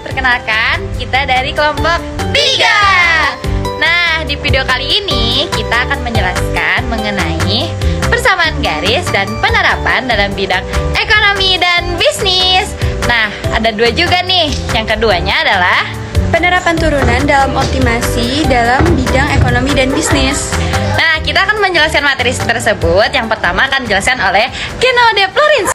Perkenalkan, kita dari kelompok 3. Nah, di video kali ini kita akan menjelaskan mengenai persamaan garis dan penerapan dalam bidang ekonomi dan bisnis. Nah, ada dua juga nih. Yang keduanya adalah penerapan turunan dalam optimasi dalam bidang ekonomi dan bisnis. Nah, kita akan menjelaskan materi tersebut. Yang pertama akan dijelaskan oleh Keno de Florence.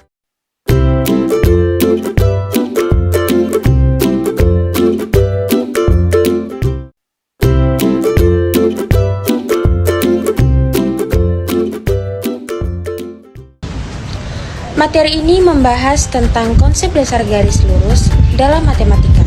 Materi ini membahas tentang konsep dasar garis lurus dalam matematika.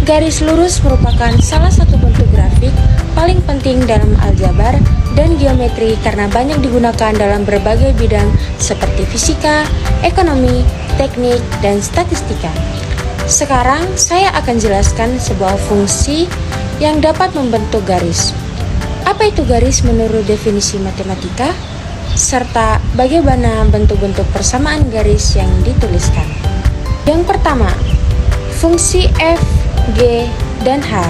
Garis lurus merupakan salah satu bentuk grafik paling penting dalam aljabar dan geometri karena banyak digunakan dalam berbagai bidang seperti fisika, ekonomi, teknik, dan statistika. Sekarang saya akan jelaskan sebuah fungsi yang dapat membentuk garis. Apa itu garis menurut definisi matematika? Serta bagaimana bentuk-bentuk persamaan garis yang dituliskan. Yang pertama, fungsi f, g, dan h.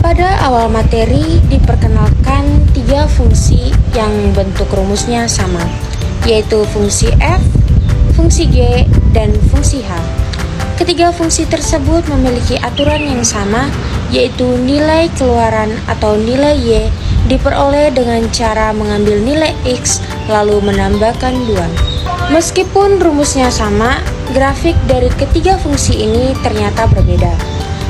Pada awal materi diperkenalkan tiga fungsi yang bentuk rumusnya sama, yaitu fungsi f, fungsi g, dan fungsi h. Ketiga fungsi tersebut memiliki aturan yang sama, yaitu nilai keluaran atau nilai y diperoleh dengan cara mengambil nilai x lalu menambahkan 2. Meskipun rumusnya sama, grafik dari ketiga fungsi ini ternyata berbeda.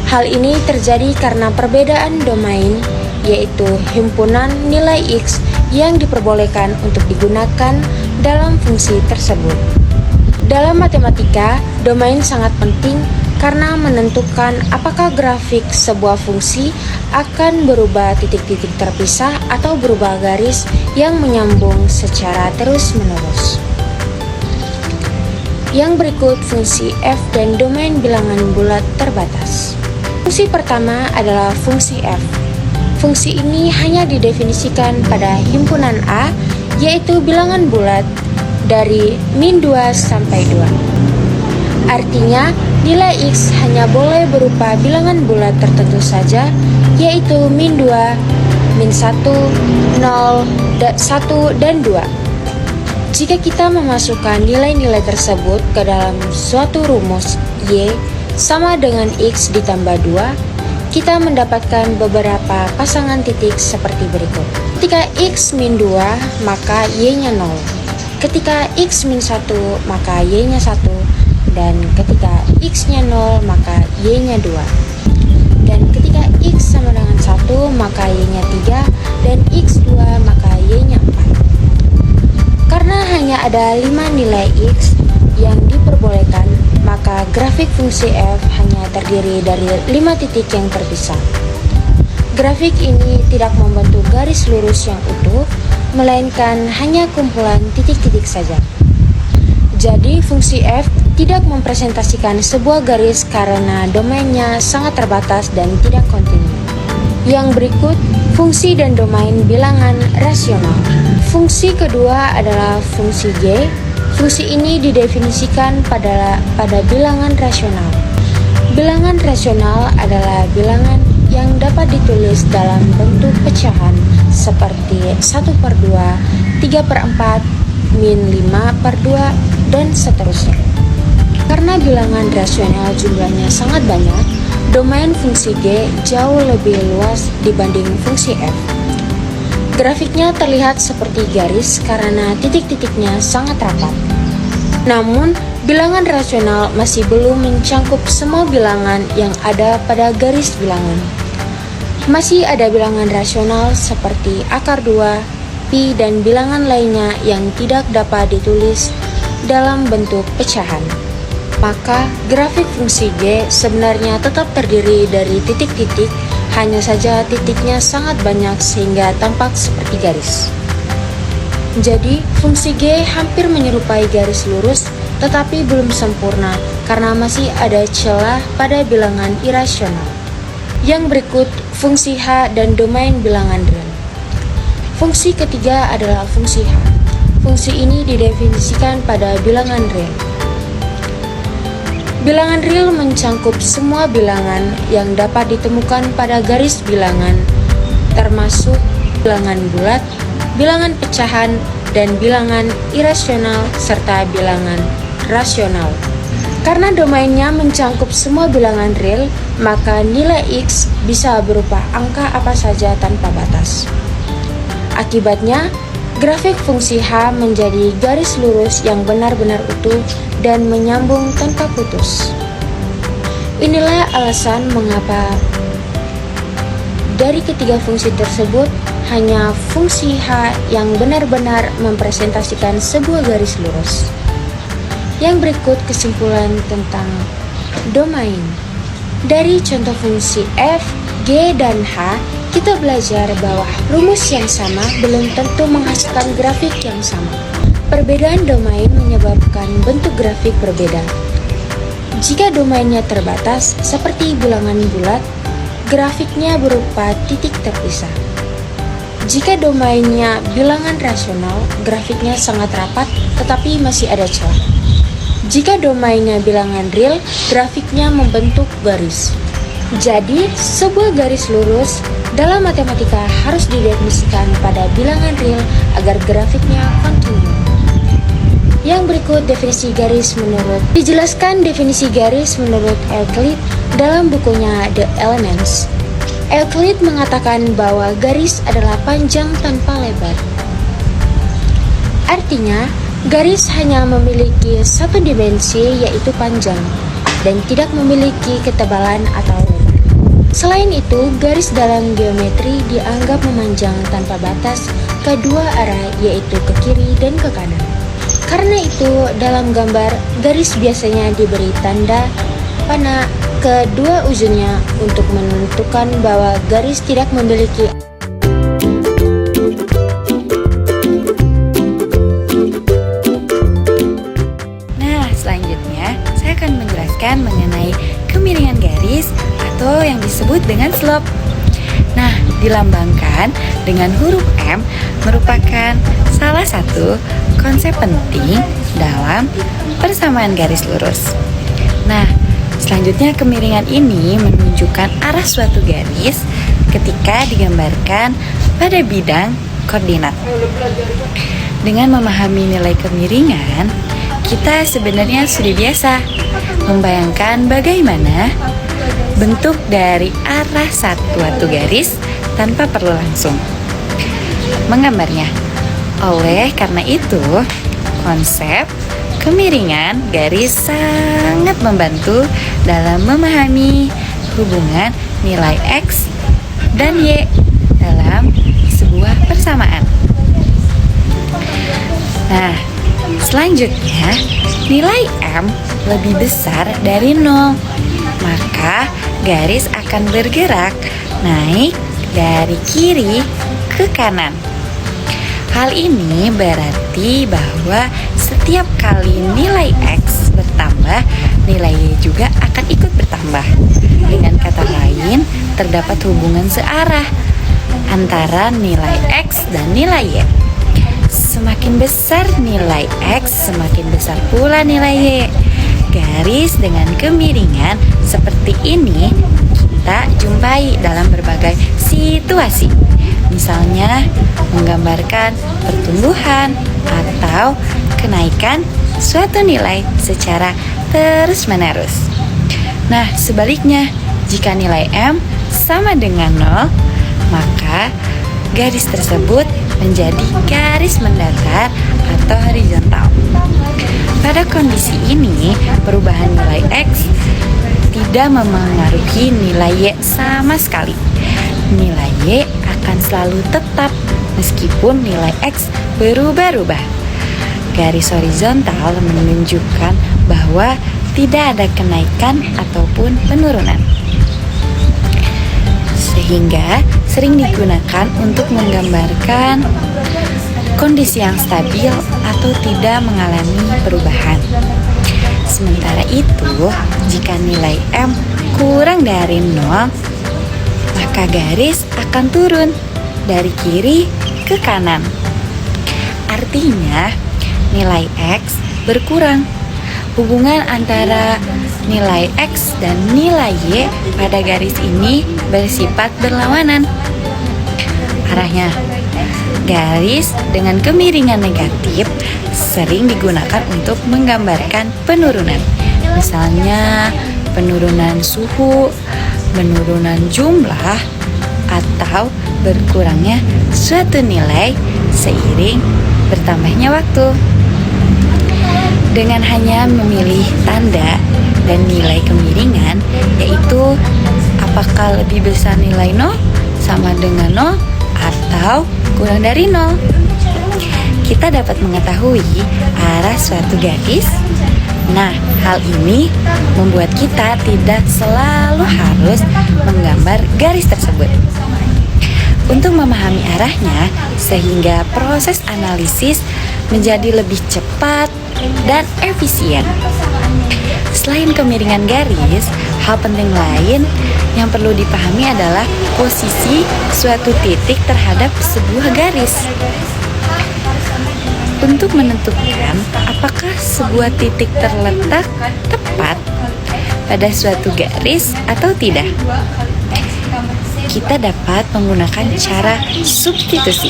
Hal ini terjadi karena perbedaan domain, yaitu himpunan nilai x yang diperbolehkan untuk digunakan dalam fungsi tersebut. Dalam matematika, domain sangat penting karena menentukan apakah grafik sebuah fungsi akan berubah titik-titik terpisah atau berubah garis yang menyambung secara terus-menerus. Yang berikut fungsi f dan domain bilangan bulat terbatas. Fungsi pertama adalah fungsi f. Fungsi ini hanya didefinisikan pada himpunan A, yaitu bilangan bulat dari min 2 sampai 2. Artinya, nilai x hanya boleh berupa bilangan bulat tertentu saja, yaitu min 2, min 1, 0, 1, dan 2. Jika kita memasukkan nilai-nilai tersebut ke dalam suatu rumus y sama dengan x ditambah 2, kita mendapatkan beberapa pasangan titik seperti berikut. Ketika x min 2, maka y-nya 0. Ketika x min 1, maka y-nya 1. Dan ketika x-nya 0, maka y-nya 2. Dan ketika x sama dengan 1, maka y-nya 3. Dan x2, maka y-nya 4. Karena hanya ada 5 nilai x yang diperbolehkan, maka grafik fungsi f hanya terdiri dari 5 titik yang terpisah. Grafik ini tidak membentuk garis lurus yang utuh, melainkan hanya kumpulan titik-titik saja. Jadi fungsi f tidak mempresentasikan sebuah garis karena domainnya sangat terbatas dan tidak kontinu. Yang berikut, fungsi dan domain bilangan rasional. Fungsi kedua adalah fungsi g. Fungsi ini didefinisikan pada bilangan rasional. Bilangan rasional adalah bilangan yang dapat ditulis dalam bentuk pecahan seperti 1/2, 3/4, min 5/2, dan seterusnya. Karena bilangan rasional jumlahnya sangat banyak, domain fungsi G jauh lebih luas dibanding fungsi F. Grafiknya terlihat seperti garis karena titik-titiknya sangat rapat. Namun, bilangan rasional masih belum mencangkup semua bilangan yang ada pada garis bilangan. Masih ada bilangan rasional seperti akar 2, pi, dan bilangan lainnya yang tidak dapat ditulis dalam bentuk pecahan. maka grafik fungsi G sebenarnya tetap terdiri dari titik-titik, hanya saja titiknya sangat banyak sehingga tampak seperti garis. Jadi, fungsi G hampir menyerupai garis lurus, tetapi belum sempurna karena masih ada celah pada bilangan irasional. Yang berikut, fungsi H dan domain bilangan real. Fungsi ketiga adalah fungsi H. Fungsi ini didefinisikan pada bilangan real. Bilangan real mencangkup semua bilangan yang dapat ditemukan pada garis bilangan, termasuk bilangan bulat, bilangan pecahan, dan bilangan irasional serta bilangan rasional. Karena domainnya mencangkup semua bilangan real, maka nilai X bisa berupa angka apa saja tanpa batas. Akibatnya, grafik fungsi H menjadi garis lurus yang benar-benar utuh dan menyambung tanpa putus. Inilah alasan mengapa dari ketiga fungsi tersebut, hanya fungsi H yang benar-benar mempresentasikan sebuah garis lurus. Yang berikut kesimpulan tentang domain. Dari contoh fungsi F, G, dan H, kita belajar bahwa rumus yang sama belum tentu menghasilkan grafik yang sama. Perbedaan domain menyebabkan bentuk grafik berbeda. Jika domainnya terbatas, seperti bilangan bulat, grafiknya berupa titik terpisah. Jika domainnya bilangan rasional, grafiknya sangat rapat tetapi masih ada celah. Jika domainnya bilangan real, grafiknya membentuk garis. Jadi, sebuah garis lurus dalam matematika harus didefinisikan pada bilangan real agar grafiknya kontinu. Yang berikut definisi garis dijelaskan definisi garis menurut Euclid dalam bukunya The Elements. Euclid mengatakan bahwa garis adalah panjang tanpa lebar. Artinya, garis hanya memiliki satu dimensi yaitu panjang dan tidak memiliki ketebalan atau lebar. Selain itu, garis dalam geometri dianggap memanjang tanpa batas ke dua arah yaitu ke kiri dan ke kanan. Karena itu, dalam gambar, garis biasanya diberi tanda panah kedua ujungnya untuk menentukan bahwa garis tidak memiliki. Nah, selanjutnya saya akan menjelaskan mengenai kemiringan garis atau yang disebut dengan slope. Nah, dilambangkan dengan huruf M merupakan salah satu konsep penting dalam persamaan garis lurus. Nah, selanjutnya kemiringan ini menunjukkan arah suatu garis ketika digambarkan pada bidang koordinat. Dengan memahami nilai kemiringan, kita sebenarnya sudah biasa membayangkan bagaimana bentuk dari arah suatu garis tanpa perlu langsung menggambarnya. Oleh karena itu, konsep kemiringan garis sangat membantu dalam memahami hubungan nilai X dan Y dalam sebuah persamaan. Nah, selanjutnya nilai M lebih besar dari 0, maka garis akan bergerak naik dari kiri ke kanan. Hal ini berarti bahwa setiap kali nilai X bertambah, nilai Y juga akan ikut bertambah. Dengan kata lain, terdapat hubungan searah antara nilai X dan nilai Y. Semakin besar nilai X, semakin besar pula nilai Y. Garis dengan kemiringan seperti ini kita jumpai dalam berbagai situasi. Misalnya menggambarkan pertumbuhan atau kenaikan suatu nilai secara terus-menerus. Nah, sebaliknya, jika nilai M sama dengan 0, maka garis tersebut menjadi garis mendatar atau horizontal. Pada kondisi ini, perubahan nilai X tidak memengaruhi nilai Y sama sekali. Nilai Y akan selalu tetap meskipun nilai X berubah-ubah. Garis horizontal menunjukkan bahwa tidak ada kenaikan ataupun penurunan. Sehingga sering digunakan untuk menggambarkan kondisi yang stabil atau tidak mengalami perubahan. Sementara itu, jika nilai M kurang dari 0, maka garis akan turun dari kiri ke kanan. Artinya, nilai X berkurang. Hubungan antara nilai X dan nilai Y pada garis ini bersifat berlawanan. Arahnya, garis dengan kemiringan negatif sering digunakan untuk menggambarkan penurunan. Misalnya, penurunan suhu, penurunan jumlah, atau berkurangnya suatu nilai seiring bertambahnya waktu. Dengan hanya memilih tanda dan nilai kemiringan, yaitu apakah lebih besar nilai 0 sama dengan 0 atau kurang dari 0, kita dapat mengetahui arah suatu garis. Nah, hal ini membuat kita tidak selalu harus menggambar garis tersebut. Untuk memahami arahnya, sehingga proses analisis menjadi lebih cepat dan efisien. Selain kemiringan garis, hal penting lain yang perlu dipahami adalah posisi suatu titik terhadap sebuah garis. Untuk menentukan apakah sebuah titik terletak tepat pada suatu garis atau tidak, kita dapat menggunakan cara substitusi.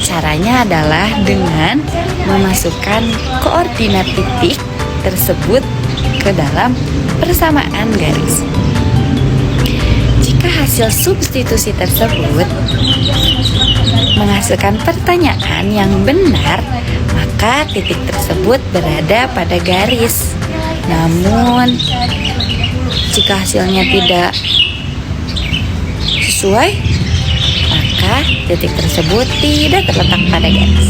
Caranya adalah dengan memasukkan koordinat titik tersebut ke dalam persamaan garis. Jika hasil substitusi tersebut menghasilkan pertanyaan yang benar, maka titik tersebut berada pada garis. Namun, jika hasilnya tidak sesuai, maka titik tersebut tidak terletak pada garis.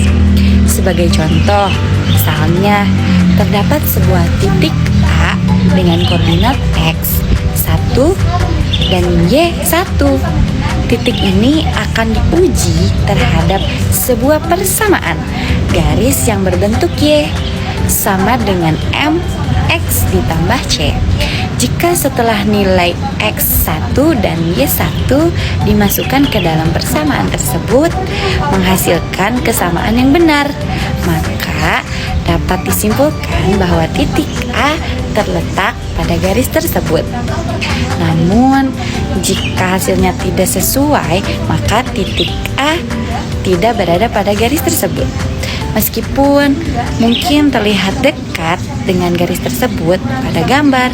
Sebagai contoh, misalnya terdapat sebuah titik A dengan koordinat X 1 dan Y1. Titik ini akan diuji terhadap sebuah persamaan garis yang berbentuk Y sama dengan M X ditambah C. Jika setelah nilai X1 dan Y1 dimasukkan ke dalam persamaan tersebut menghasilkan kesamaan yang benar, maka dapat disimpulkan bahwa titik A terletak pada garis tersebut. Namun, jika hasilnya tidak sesuai, maka titik A tidak berada pada garis tersebut. Meskipun mungkin terlihat dekat dengan garis tersebut pada gambar.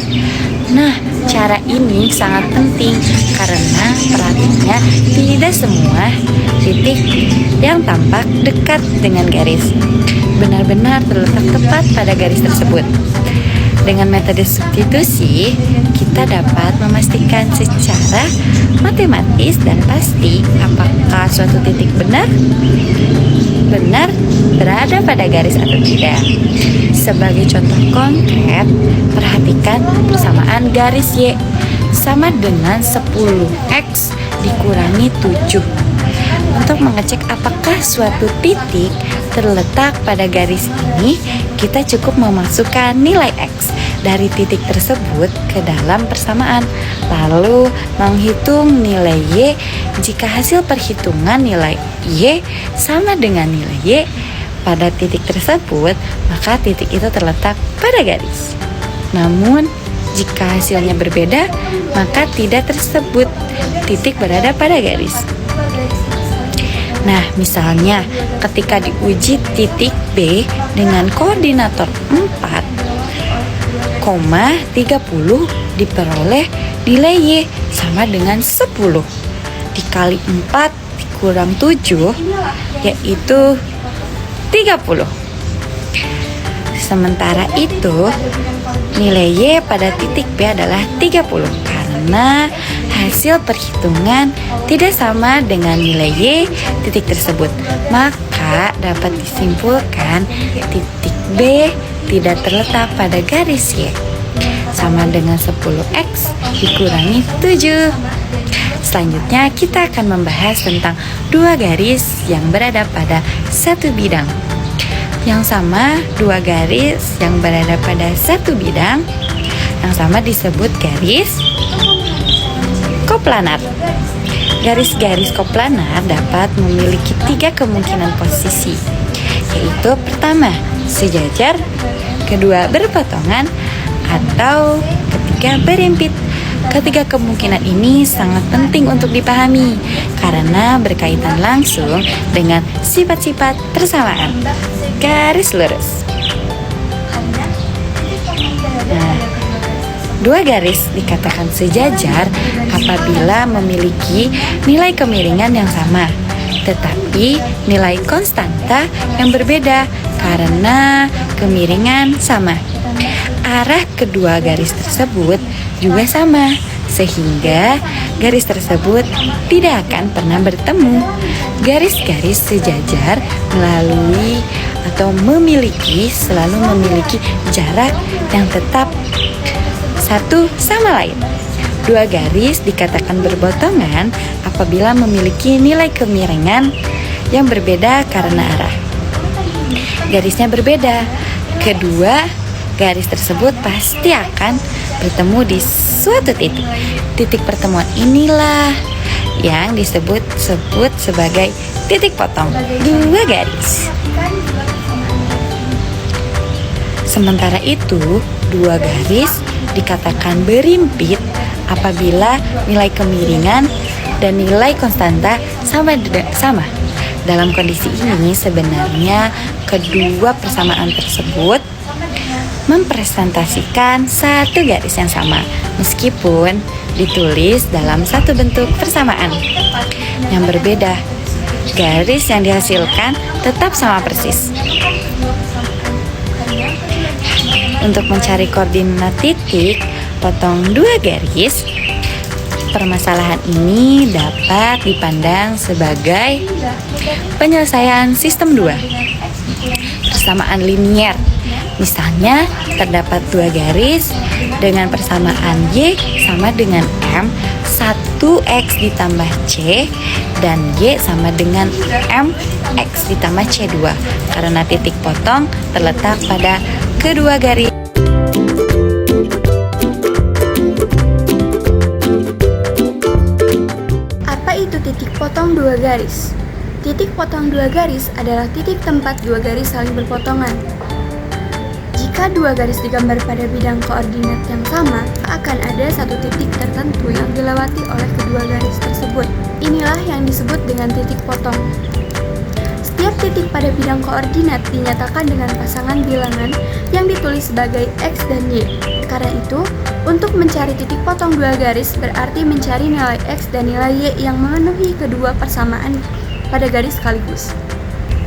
Nah, cara ini sangat penting karena perhatinya tidak semua titik yang tampak dekat dengan garis benar-benar terletak tepat pada garis tersebut. Dengan metode substitusi, kita dapat memastikan secara matematis dan pasti apakah suatu titik benar berada pada garis atau tidak. Sebagai contoh konkret, perhatikan persamaan garis Y sama dengan 10X dikurangi 7. Untuk mengecek apakah suatu titik terletak pada garis ini, kita cukup memasukkan nilai X dari titik tersebut ke dalam persamaan, lalu menghitung nilai Y. Jika hasil perhitungan nilai Y sama dengan nilai Y pada titik tersebut, maka titik itu terletak pada garis. Namun, jika hasilnya berbeda, maka tidak tersebut titik berada pada garis. Nah, misalnya ketika diuji titik B dengan koordinator 4,30 diperoleh nilai Y sama dengan 10 dikali 4 dikurang 7 yaitu 30. Sementara itu nilai Y pada titik B adalah 30 karena hasil perhitungan tidak sama dengan nilai Y titik tersebut. Maka dapat disimpulkan titik B tidak terletak pada garis Y, sama dengan 10X dikurangi 7. Selanjutnya kita akan membahas tentang dua garis yang berada pada satu bidang. Yang sama, dua garis yang berada pada satu bidang, yang sama disebut garis koplanar. Garis-garis koplanar dapat memiliki 3 kemungkinan posisi, yaitu pertama, sejajar, kedua, berpotongan, atau ketiga, berimpit. Ketiga kemungkinan ini sangat penting untuk dipahami karena berkaitan langsung dengan sifat-sifat persamaan garis lurus. Nah, dua garis dikatakan sejajar apabila memiliki nilai kemiringan yang sama, tetapi nilai konstanta yang berbeda karena kemiringan sama. Arah kedua garis tersebut juga sama, sehingga garis tersebut tidak akan pernah bertemu. Garis-garis sejajar melalui atau selalu memiliki jarak yang tetap satu sama lain. Dua garis dikatakan berpotongan apabila memiliki nilai kemiringan yang berbeda karena arah garisnya berbeda. Kedua garis tersebut pasti akan bertemu di suatu titik. Titik pertemuan inilah yang disebut sebagai titik potong dua garis. Sementara itu, dua garis dikatakan berimpit apabila nilai kemiringan dan nilai konstanta sama. Dalam kondisi ini sebenarnya kedua persamaan tersebut mempresentasikan satu garis yang sama meskipun ditulis dalam satu bentuk persamaan yang berbeda. Garis yang dihasilkan tetap sama persis. Untuk mencari koordinat titik potong dua garis, permasalahan ini dapat dipandang sebagai penyelesaian sistem 2 persamaan linier. Misalnya, terdapat dua garis dengan persamaan Y sama dengan M, 1X ditambah C, dan Y sama dengan MX ditambah C2, karena titik potong terletak pada kedua garis. Apa itu titik potong dua garis? Titik potong dua garis adalah titik tempat dua garis saling berpotongan. Jika dua garis digambar pada bidang koordinat yang sama, akan ada satu titik tertentu yang dilewati oleh kedua garis tersebut. Inilah yang disebut dengan titik potong. Setiap titik pada bidang koordinat dinyatakan dengan pasangan bilangan yang ditulis sebagai X dan Y. Karena itu, untuk mencari titik potong dua garis berarti mencari nilai X dan nilai Y yang memenuhi kedua persamaan pada garis sekaligus.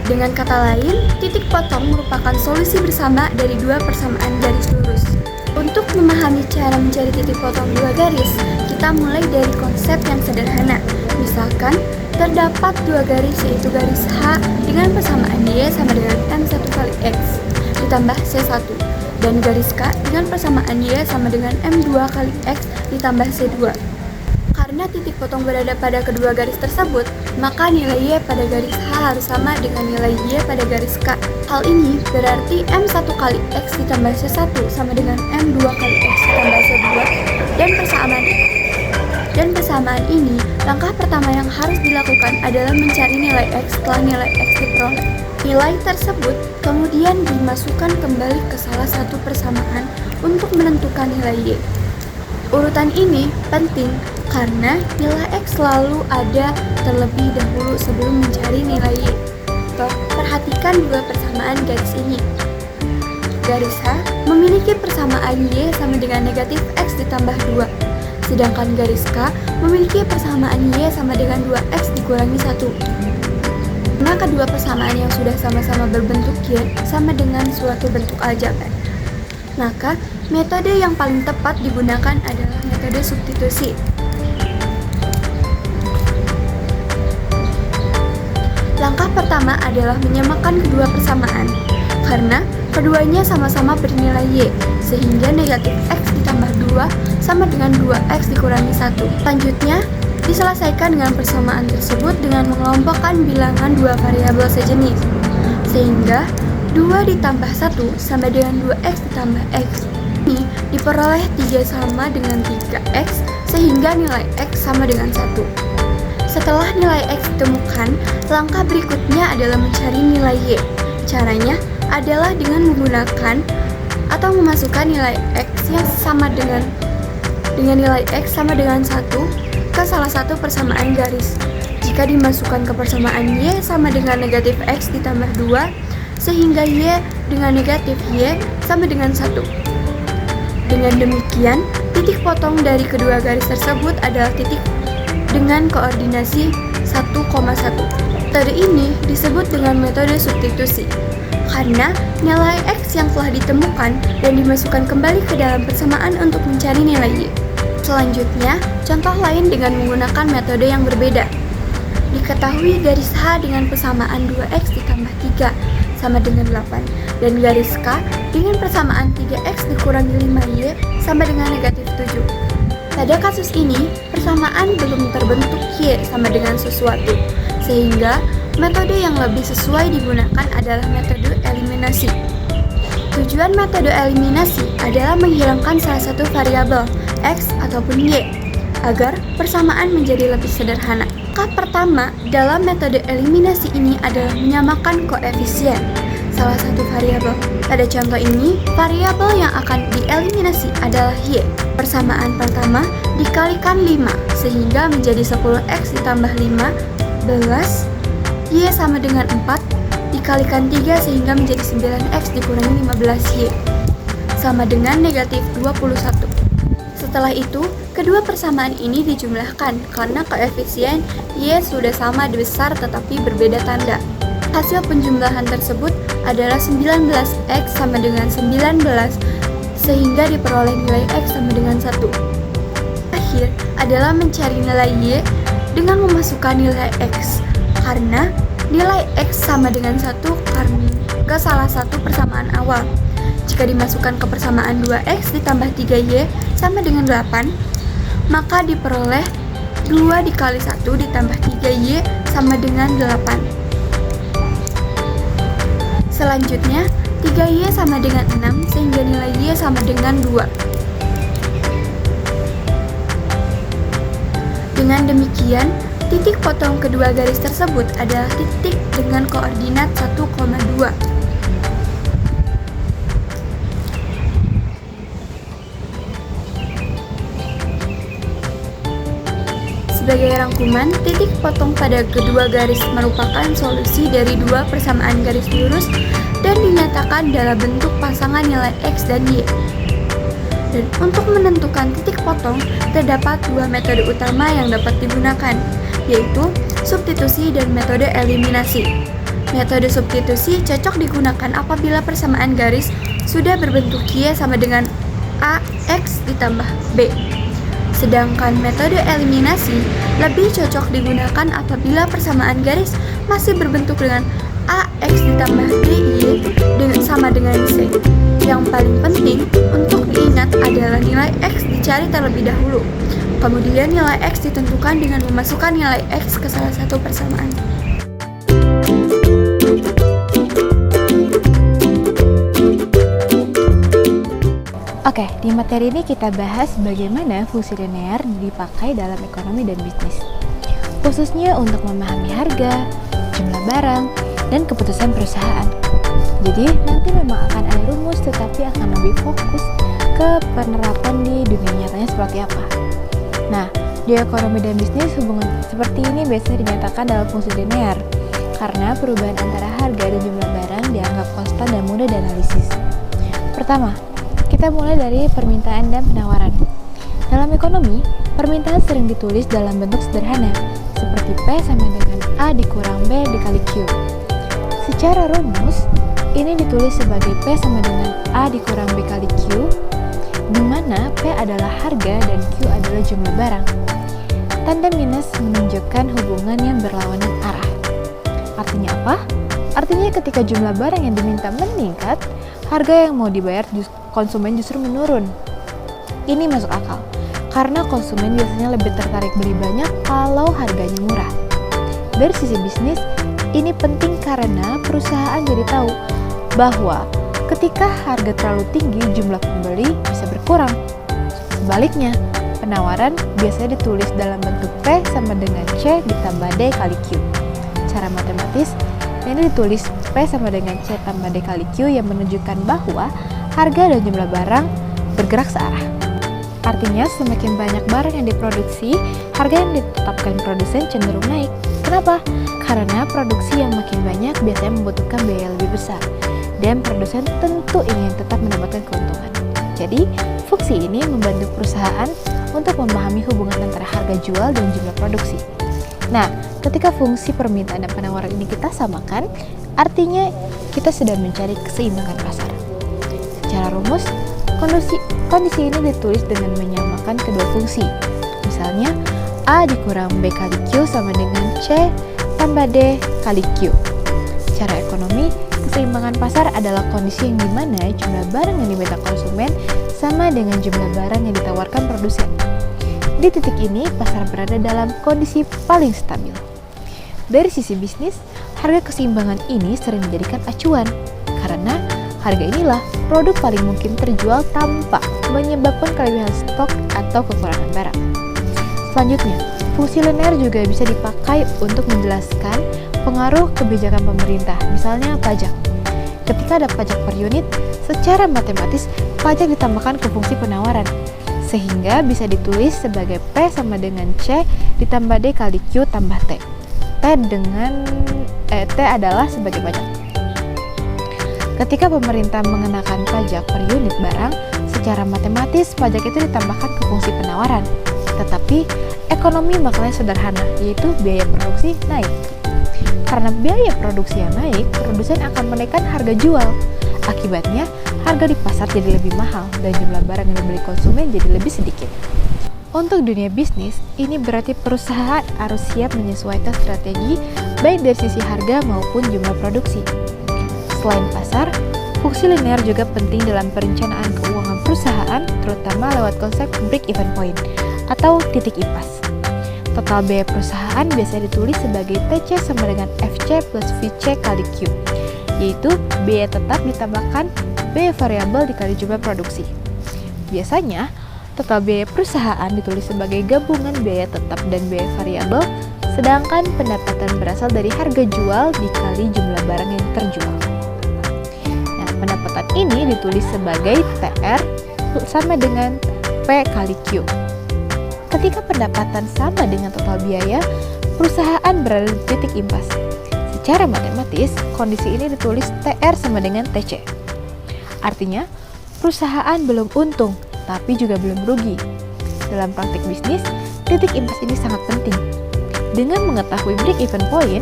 Dengan kata lain, titik potong merupakan solusi bersama dari dua persamaan garis lurus. Untuk memahami cara mencari titik potong dua garis, kita mulai dari konsep yang sederhana. Misalkan, terdapat dua garis yaitu garis H dengan persamaan Y sama dengan M1 kali X ditambah C1, dan garis K dengan persamaan Y sama dengan M2 kali X ditambah C2. Karena titik potong berada pada kedua garis tersebut, maka nilai Y pada garis H harus sama dengan nilai Y pada garis K. Hal ini berarti M1 kali X ditambah C1 sama dengan M2 kali X ditambah C2, dan persamaan ini, langkah pertama yang harus dilakukan adalah mencari nilai X setelah nilai X diperoleh. Nilai tersebut kemudian dimasukkan kembali ke salah satu persamaan untuk menentukan nilai Y. Urutan ini penting karena nilai X selalu ada terlebih dahulu sebelum mencari nilai Y. Perhatikan dua persamaan garis ini. Garis H memiliki persamaan Y sama dengan negatif X ditambah 2, sedangkan garis K memiliki persamaan Y sama dengan 2X dikurangi 1. Karena kedua persamaan yang sudah sama-sama berbentuk Y sama dengan suatu bentuk aljabar, maka metode yang paling tepat digunakan adalah metode substitusi. Langkah pertama adalah menyamakan kedua persamaan. karena keduanya sama-sama bernilai Y, sehingga negatif X ditambah 2 sama dengan 2X dikurangi 1. Selanjutnya, diselesaikan dengan persamaan tersebut dengan mengelompokkan bilangan dua variabel sejenis, sehingga 2 ditambah 1 sama dengan 2X ditambah X. Ini diperoleh 3 sama dengan 3X, sehingga nilai X sama dengan 1. Setelah nilai X ditemukan, langkah berikutnya adalah mencari nilai Y. Caranya adalah dengan menggunakan atau memasukkan nilai X yang sama dengan nilai X sama dengan 1 ke salah satu persamaan garis. Jika dimasukkan ke persamaan Y sama dengan negatif X ditambah 2, sehingga Y dengan negatif Y sama dengan 1. Dengan demikian, titik potong dari kedua garis tersebut adalah titik dengan koordinasi 1,1. Metode ini disebut dengan metode substitusi, karena nilai X yang telah ditemukan dan dimasukkan kembali ke dalam persamaan untuk mencari nilai Y. Selanjutnya, contoh lain dengan menggunakan metode yang berbeda. Diketahui garis H dengan persamaan 2X ditambah 3 sama dengan 8, dan garis K dengan persamaan 3X dikurangi 5Y sama dengan negatif 7. Pada kasus ini, persamaan belum terbentuk Y sama dengan sesuatu, sehingga metode yang lebih sesuai digunakan adalah metode eliminasi. Tujuan metode eliminasi adalah menghilangkan salah satu variabel, X ataupun Y, agar persamaan menjadi lebih sederhana. Langkah pertama dalam metode eliminasi ini adalah menyamakan koefisien salah satu variabel. Pada contoh ini, variabel yang akan dieliminasi adalah Y. Persamaan pertama dikalikan 5, sehingga menjadi 10X ditambah 15, Y sama dengan 4, dikalikan 3 sehingga menjadi 9X dikurangi 15Y, sama dengan negatif 21. Setelah itu, kedua persamaan ini dijumlahkan karena koefisien Y sudah sama besar tetapi berbeda tanda. Hasil penjumlahan tersebut adalah 19X sama dengan 19, sehingga diperoleh nilai X sama dengan 1. Akhir adalah mencari nilai Y dengan memasukkan nilai X, karena nilai X sama dengan 1 ke salah satu persamaan awal. Jika dimasukkan ke persamaan 2X ditambah 3Y sama dengan 8, maka diperoleh 2 dikali 1 ditambah 3Y sama dengan 8. Selanjutnya, 3Y sama dengan 6, sehingga nilai Y sama dengan 2. Dengan demikian, titik potong kedua garis tersebut adalah titik dengan koordinat 1,2. Sebagai rangkuman, titik potong pada kedua garis merupakan solusi dari dua persamaan garis lurus dan dinyatakan dalam bentuk pasangan nilai X dan Y. Dan untuk menentukan titik potong, terdapat dua metode utama yang dapat digunakan, yaitu substitusi dan metode eliminasi. Metode substitusi cocok digunakan apabila persamaan garis sudah berbentuk Y sama dengan AX ditambah B. Sedangkan metode eliminasi lebih cocok digunakan apabila persamaan garis masih berbentuk dengan AX ditambah BY sama dengan C. Yang paling penting untuk diingat adalah nilai X dicari terlebih dahulu. Kemudian nilai X ditentukan dengan memasukkan nilai X ke salah satu persamaan. Oke, di materi ini kita bahas bagaimana fungsi linear dipakai dalam ekonomi dan bisnis, khususnya untuk memahami harga, jumlah barang, dan keputusan perusahaan. Jadi, nanti memang akan ada rumus, tetapi akan lebih fokus ke penerapan di dunia nyatanya seperti apa. Nah, di ekonomi dan bisnis, hubungan seperti ini biasanya dinyatakan dalam fungsi linear, karena perubahan antara harga dan jumlah barang dianggap konstan dan mudah dianalisis. Pertama, kita mulai dari permintaan dan penawaran. Dalam ekonomi, permintaan sering ditulis dalam bentuk sederhana, seperti P sama dengan A dikurang B dikali Q. Secara rumus, ini ditulis sebagai P sama dengan A dikurang B kali Q, di mana P adalah harga dan Q adalah jumlah barang. Tanda minus menunjukkan hubungan yang berlawanan arah. Artinya apa? Artinya ketika jumlah barang yang diminta meningkat, harga yang mau dibayar konsumen justru menurun. Ini masuk akal, karena konsumen biasanya lebih tertarik beli banyak kalau harganya murah. Dari sisi bisnis, ini penting karena perusahaan jadi tahu bahwa ketika harga terlalu tinggi, jumlah pembeli bisa berkurang. Sebaliknya, penawaran biasanya ditulis dalam bentuk P sama dengan C ditambah D kali Q. Secara matematis, ini ditulis P sama dengan C tambah D kali Q yang menunjukkan bahwa harga dan jumlah barang bergerak searah. Artinya, semakin banyak barang yang diproduksi, harga yang ditetapkan produsen cenderung naik. Kenapa? Karena produksi yang makin banyak biasanya membutuhkan biaya lebih besar, dan produsen tentu ingin tetap mendapatkan keuntungan. Jadi, fungsi ini membantu perusahaan untuk memahami hubungan antara harga jual dan jumlah produksi. Nah, ketika fungsi permintaan dan penawaran ini kita samakan, artinya kita sedang mencari keseimbangan pasar. Secara rumus, kondisi ini ditulis dengan menyamakan kedua fungsi. Misalnya, A dikurang B kali Q sama dengan C tambah D kali Q. Secara ekonomi, keseimbangan pasar adalah kondisi yang dimana jumlah barang yang diminta konsumen sama dengan jumlah barang yang ditawarkan produsen. Di titik ini, pasar berada dalam kondisi paling stabil. Dari sisi bisnis, harga keseimbangan ini sering dijadikan acuan, karena harga inilah produk paling mungkin terjual tanpa menyebabkan kelebihan stok atau kekurangan barang. Selanjutnya, fungsi linear juga bisa dipakai untuk menjelaskan pengaruh kebijakan pemerintah, misalnya pajak. Ketika ada pajak per unit, secara matematis pajak ditambahkan ke fungsi penawaran, sehingga bisa ditulis sebagai P sama dengan C ditambah D kali Q tambah T. T adalah sebagai pajak. Ketika pemerintah mengenakan pajak per unit barang, secara matematis pajak itu ditambahkan ke fungsi penawaran. Tetapi ekonomi maknanya sederhana, yaitu biaya produksi naik. Karena biaya produksi yang naik, produsen akan menaikkan harga jual. Akibatnya, harga di pasar jadi lebih mahal dan jumlah barang yang dibeli konsumen jadi lebih sedikit. Untuk dunia bisnis, ini berarti perusahaan harus siap menyesuaikan strategi baik dari sisi harga maupun jumlah produksi. Selain pasar, fungsi linear juga penting dalam perencanaan keuangan perusahaan, terutama lewat konsep break-even point atau titik impas. Total biaya perusahaan biasanya ditulis sebagai TC sama dengan FC plus VC kali Q, yaitu biaya tetap ditambahkan biaya variabel dikali jumlah produksi. Biasanya, total biaya perusahaan ditulis sebagai gabungan biaya tetap dan biaya variabel, sedangkan pendapatan berasal dari harga jual dikali jumlah barang yang terjual. Nah, pendapatan ini ditulis sebagai TR sama dengan P kali Q. Ketika pendapatan sama dengan total biaya, perusahaan berada di titik impas. Secara matematis, kondisi ini ditulis TR sama dengan TC. Artinya, perusahaan belum untung, tapi juga belum rugi. Dalam praktik bisnis, titik impas ini sangat penting. Dengan mengetahui break-even point,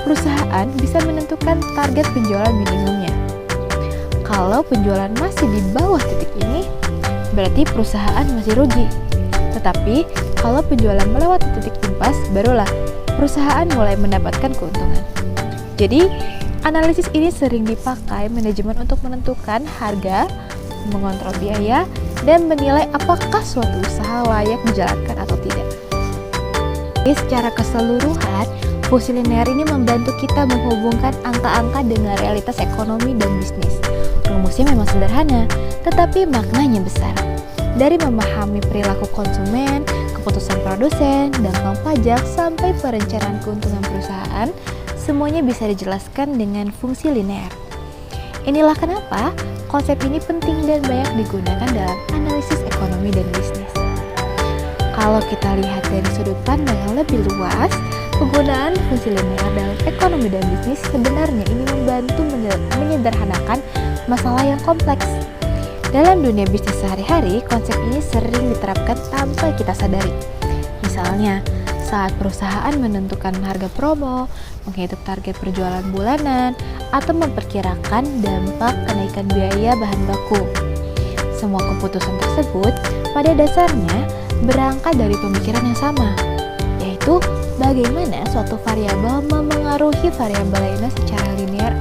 perusahaan bisa menentukan target penjualan minimumnya. Kalau penjualan masih di bawah titik ini, berarti perusahaan masih rugi. Tetapi, kalau penjualan melewati titik impas, barulah perusahaan mulai mendapatkan keuntungan. Jadi, analisis ini sering dipakai manajemen untuk menentukan harga, mengontrol biaya, dan menilai apakah suatu usaha layak dijalankan atau tidak. Jadi, secara keseluruhan, fungsi linear ini membantu kita menghubungkan angka-angka dengan realitas ekonomi dan bisnis. Rumusnya memang sederhana, tetapi maknanya besar. Dari memahami perilaku konsumen, keputusan produsen, dampak pajak, sampai perencanaan keuntungan perusahaan, semuanya bisa dijelaskan dengan fungsi linear. Inilah kenapa konsep ini penting dan banyak digunakan dalam analisis ekonomi dan bisnis. Kalau kita lihat dari sudut pandang yang lebih luas, penggunaan fungsi linear dalam ekonomi dan bisnis sebenarnya ini membantu menyederhanakan masalah yang kompleks. Dalam dunia bisnis sehari-hari, konsep ini sering diterapkan tanpa kita sadari. Misalnya, saat perusahaan menentukan harga promo, menghitung target perjualan bulanan, atau memperkirakan dampak kenaikan biaya bahan baku. Semua keputusan tersebut pada dasarnya berangkat dari pemikiran yang sama, yaitu bagaimana suatu variabel memengaruhi variabel lainnya secara linear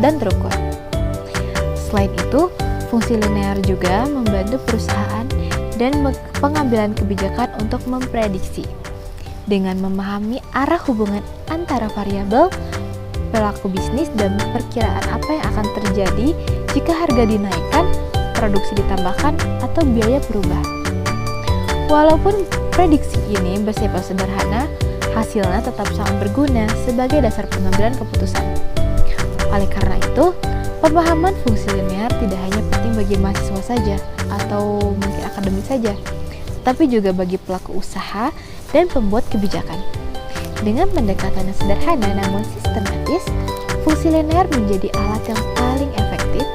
dan terukur. Selain itu, fungsi linear juga membantu perusahaan dan pengambilan kebijakan untuk memprediksi. Dengan memahami arah hubungan antara variabel, pelaku bisnis, dan perkiraan apa yang akan terjadi jika harga dinaikkan, produksi ditambahkan, atau biaya berubah. Walaupun prediksi ini bersifat sederhana, hasilnya tetap sangat berguna sebagai dasar pengambilan keputusan. Oleh karena itu, pemahaman fungsi linear tidak hanya penting bagi mahasiswa saja atau mungkin akademik saja, tapi juga bagi pelaku usaha dan pembuat kebijakan. Dengan pendekatan yang sederhana namun sistematis, fungsi linear menjadi alat yang paling efektif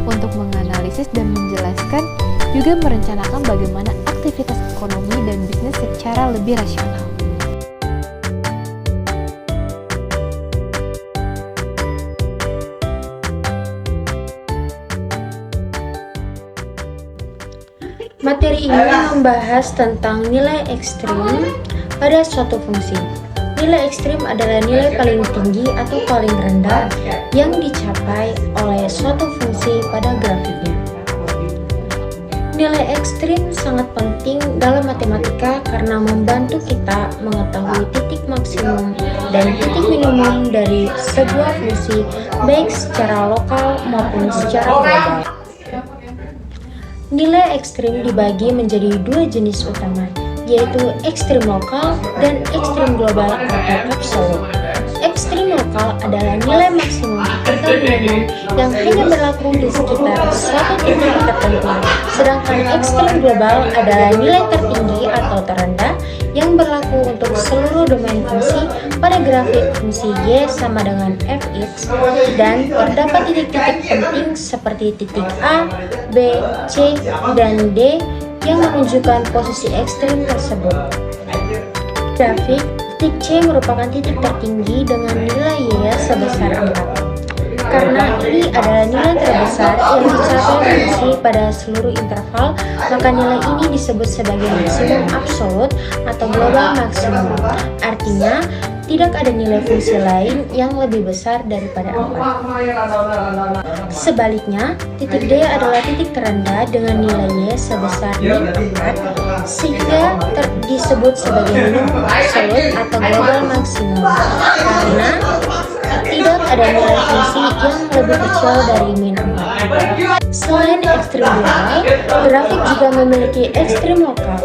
untuk menganalisis dan menjelaskan, juga merencanakan bagaimana aktivitas ekonomi dan bisnis secara lebih rasional. Materi ini membahas tentang nilai ekstrim pada suatu fungsi. Nilai ekstrim adalah nilai paling tinggi atau paling rendah yang dicapai oleh suatu fungsi pada grafiknya. Nilai ekstrim sangat penting dalam matematika karena membantu kita mengetahui titik maksimum dan titik minimum dari sebuah fungsi, baik secara lokal maupun secara global. Nilai ekstrim dibagi menjadi dua jenis utama, yaitu ekstrim lokal dan ekstrim global atau absolut. Ekstrim lokal adalah nilai maksimum atau minimum yang hanya berlaku di sekitar suatu titik tertentu, sedangkan ekstrim global adalah nilai tertinggi atau terendah yang berlaku untuk seluruh domain fungsi pada grafik fungsi y sama dengan fx, dan terdapat titik-titik penting seperti titik A, B, C, dan D yang menunjukkan posisi ekstrim tersebut. Grafik titik C merupakan titik tertinggi dengan nilai y sebesar 4. Karena ini adalah nilai terbesar yang dicapai fungsi pada seluruh interval, maka nilai ini disebut sebagai maksimum absolut atau global maksimum. Artinya, tidak ada nilai fungsi lain yang lebih besar daripada 4. Sebaliknya, titik D adalah titik terendah dengan nilai y sebesar min 4, sehingga disebut sebagai minimum absolut atau global maksimum. Karena tidak ada nilai fungsi yang lebih kecil dari min 4. Selain ekstrim global, grafik juga memiliki ekstrim lokal.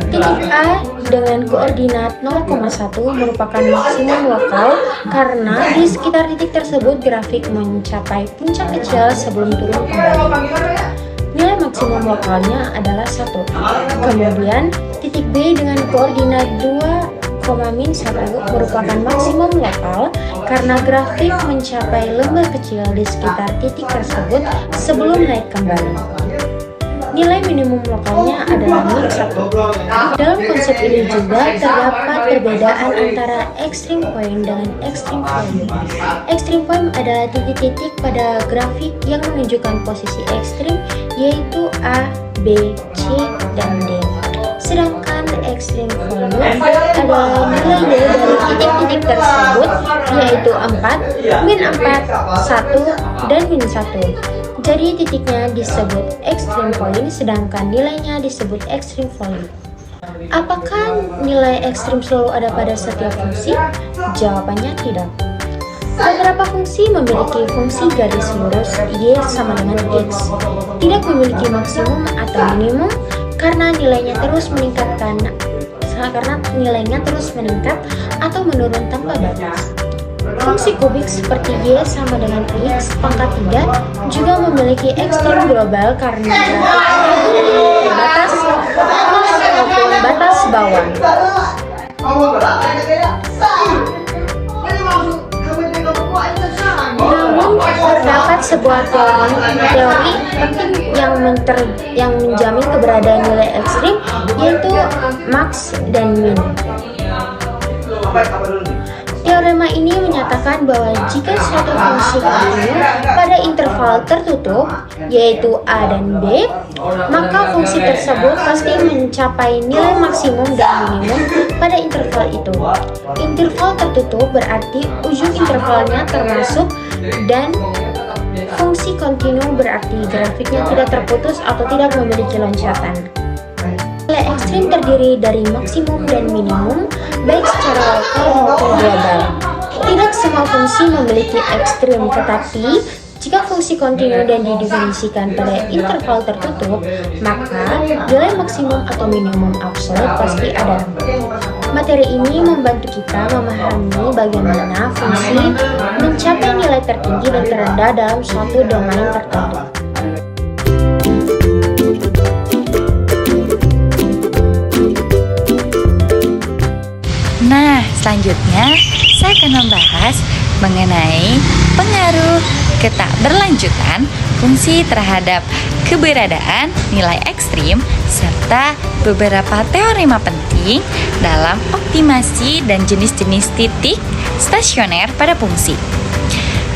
Titik A dengan koordinat 0,1 merupakan maksimum lokal karena di sekitar titik tersebut grafik mencapai puncak kecil sebelum turun kembali. Nilai maksimum lokalnya adalah 1. Kemudian titik B dengan koordinat 2,-1 merupakan maksimum lokal karena grafik mencapai lembah kecil di sekitar titik tersebut sebelum naik kembali. Nilai minimum lokalnya adalah min 1. Dalam konsep ini juga terdapat perbedaan antara extreme point dengan extreme value. Extreme point adalah titik-titik pada grafik yang menunjukkan posisi ekstrim, yaitu A, B, C, dan D. Sedangkan extreme value adalah nilai y dari titik-titik tersebut, yaitu 4, min 4, 1, dan min 1. Jadi titiknya disebut extreme point, sedangkan nilainya disebut extreme value. Apakah nilai ekstrim selalu ada pada setiap fungsi? Jawabannya tidak. Beberapa fungsi memiliki fungsi garis lurus y sama dengan x, tidak memiliki maksimum atau minimum karena nilainya terus meningkat atau menurun tanpa batas. Fungsi kubik seperti y sama dengan x pangkat 3 juga memiliki ekstrim global karena grafiknya batas maupun batas bawah. Namun terdapat sebuah teori penting yang menjamin keberadaan nilai ekstrim, yaitu max dan min. Teorema ini menyatakan bahwa jika suatu fungsi kontinu pada interval tertutup, yaitu A dan B, maka fungsi tersebut pasti mencapai nilai maksimum dan minimum pada interval itu. Interval tertutup berarti ujung intervalnya termasuk, dan fungsi kontinu berarti grafiknya tidak terputus atau tidak memiliki loncatan. Nilai ekstrim terdiri dari maksimum dan minimum, baik secara lokal maupun global. Tidak semua fungsi memiliki ekstrim, tetapi jika fungsi kontinu dan didefinisikan pada interval tertutup, maka nilai maksimum atau minimum absolut pasti ada. Materi ini membantu kita memahami bagaimana fungsi mencapai nilai tertinggi dan terendah dalam suatu domain tertentu. Nah, selanjutnya saya akan membahas mengenai pengaruh ketakberlanjutan fungsi terhadap keberadaan nilai ekstrim serta beberapa teorema penting dalam optimasi dan jenis-jenis titik stasioner pada fungsi.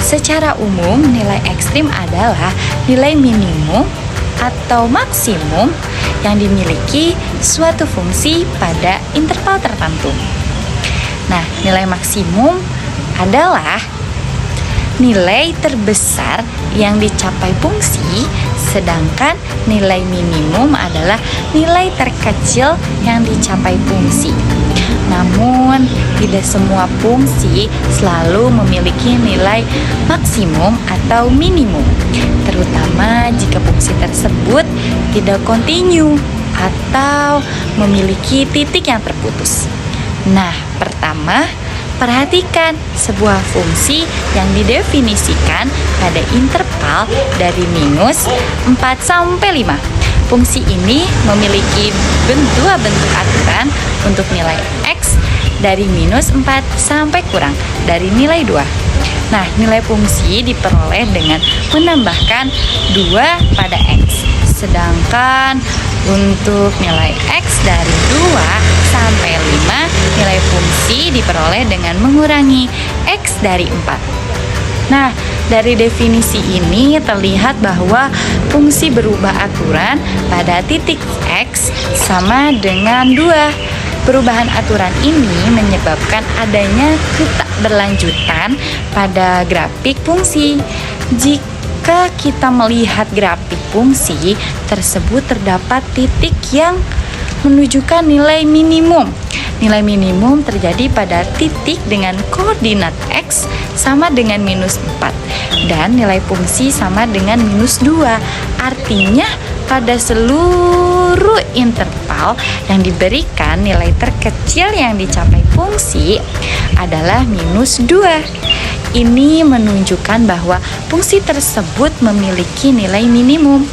Secara umum, nilai ekstrim adalah nilai minimum atau maksimum yang dimiliki suatu fungsi pada interval tertentu. Nah, nilai maksimum adalah nilai terbesar yang dicapai fungsi, sedangkan nilai minimum adalah nilai terkecil yang dicapai fungsi. Namun, tidak semua fungsi selalu memiliki nilai maksimum atau minimum, terutama jika fungsi tersebut tidak kontinu atau memiliki titik yang terputus. Nah, pertama, perhatikan sebuah fungsi yang didefinisikan pada interval dari minus 4 sampai 5. Fungsi ini memiliki dua bentuk aturan untuk nilai x dari minus 4 sampai kurang dari nilai 2. Nah, nilai fungsi diperoleh dengan menambahkan 2 pada x. Sedangkan untuk nilai x dari 2 sampai 5, nilai fungsi diperoleh dengan mengurangi x dari 4. Nah, dari definisi ini terlihat bahwa fungsi berubah aturan pada titik x sama dengan 2. Perubahan aturan ini menyebabkan adanya ketakberlanjutan pada grafik fungsi. Jika kita melihat grafik fungsi tersebut, terdapat titik yang menunjukkan nilai minimum. Nilai minimum terjadi pada titik dengan koordinat x sama dengan minus 4 dan nilai fungsi sama dengan minus 2. Artinya pada seluruh interval yang diberikan, nilai terkecil yang dicapai fungsi adalah minus 2. Ini menunjukkan bahwa fungsi tersebut memiliki nilai minimum.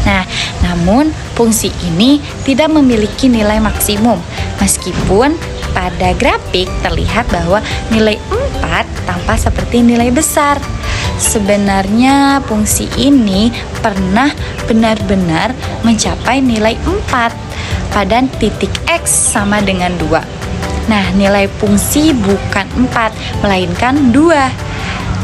Nah, namun fungsi ini tidak memiliki nilai maksimum. Meskipun pada grafik terlihat bahwa nilai 4 tampak seperti nilai besar. Sebenarnya fungsi ini pernah benar-benar mencapai nilai 4 pada titik x sama dengan 2. Nah, nilai fungsi bukan 4, melainkan 2.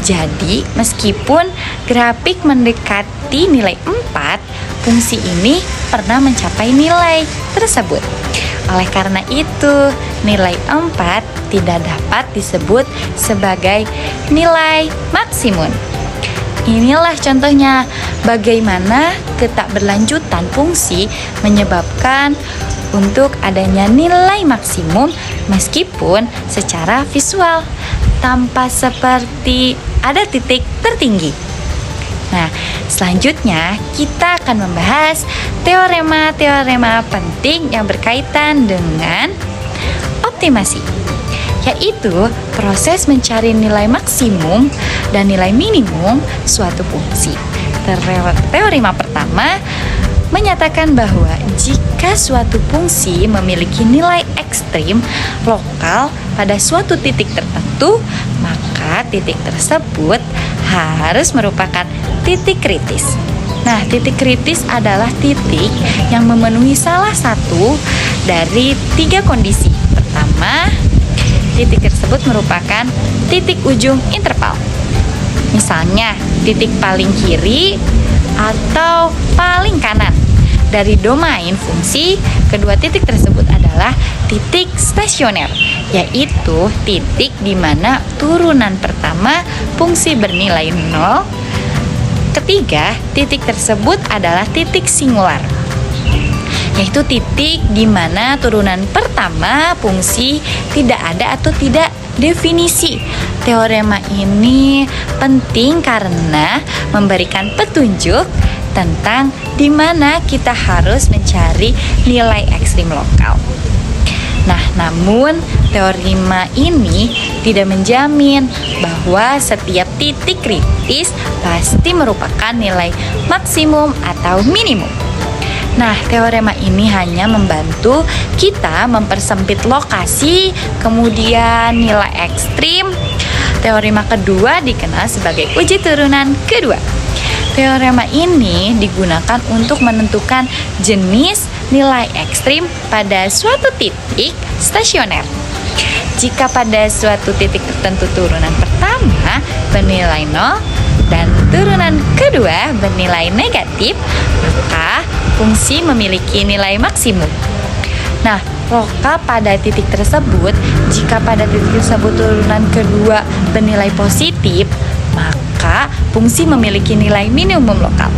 Jadi, meskipun grafik mendekati nilai 4, fungsi ini pernah mencapai nilai tersebut. Oleh karena itu, nilai 4 tidak dapat disebut sebagai nilai maksimum. Inilah contohnya bagaimana ketakberlanjutan fungsi menyebabkan untuk adanya nilai maksimum meskipun secara visual tampak seperti ada titik tertinggi. Nah, selanjutnya kita akan membahas teorema-teorema penting yang berkaitan dengan optimasi, yaitu proses mencari nilai maksimum dan nilai minimum suatu fungsi. Teorema pertama menyatakan bahwa jika suatu fungsi memiliki nilai ekstrim lokal pada suatu titik tertentu, maka titik tersebut harus merupakan titik kritis. Nah, titik kritis adalah titik yang memenuhi salah satu dari 3 kondisi. Pertama, titik tersebut merupakan titik ujung interval. Misalnya, titik paling kiri atau paling kanan. Dari domain fungsi, kedua titik tersebut adalah titik stasioner, yaitu titik di mana turunan pertama fungsi bernilai 0. Ketiga, titik tersebut adalah titik singular, yaitu titik di mana turunan pertama fungsi tidak ada atau tidak definisi. Teorema ini penting karena memberikan petunjuk tentang di mana kita harus mencari nilai ekstrim lokal. Nah, namun teorema ini tidak menjamin bahwa setiap titik kritis pasti merupakan nilai maksimum atau minimum. Nah, teorema ini hanya membantu kita mempersempit lokasi, kemudian nilai ekstrim. Teorema kedua dikenal sebagai uji turunan kedua. Teorema ini digunakan untuk menentukan jenis nilai ekstrim pada suatu titik stasioner. Jika pada suatu titik tertentu turunan pertama bernilai 0 dan turunan kedua bernilai negatif, maka fungsi memiliki nilai maksimum. Nah, lokal pada titik tersebut, jika pada titik tersebut turunan kedua bernilai positif, maka fungsi memiliki nilai minimum lokal.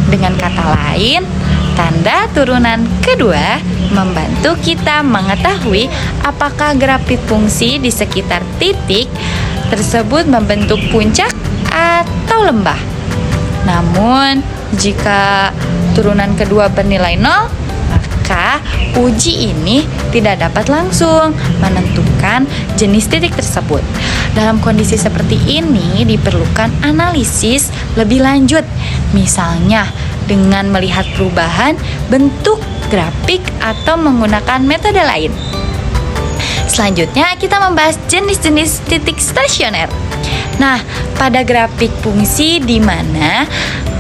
Dengan kata lain, tanda turunan kedua membantu kita mengetahui apakah grafik fungsi di sekitar titik tersebut membentuk puncak atau lembah. Namun, jika turunan kedua bernilai 0, maka uji ini tidak dapat langsung menentukan jenis titik tersebut. Dalam kondisi seperti ini diperlukan analisis lebih lanjut, misalnya dengan melihat perubahan bentuk grafik atau menggunakan metode lain. Selanjutnya kita membahas jenis-jenis titik stasioner. Nah, pada grafik fungsi di mana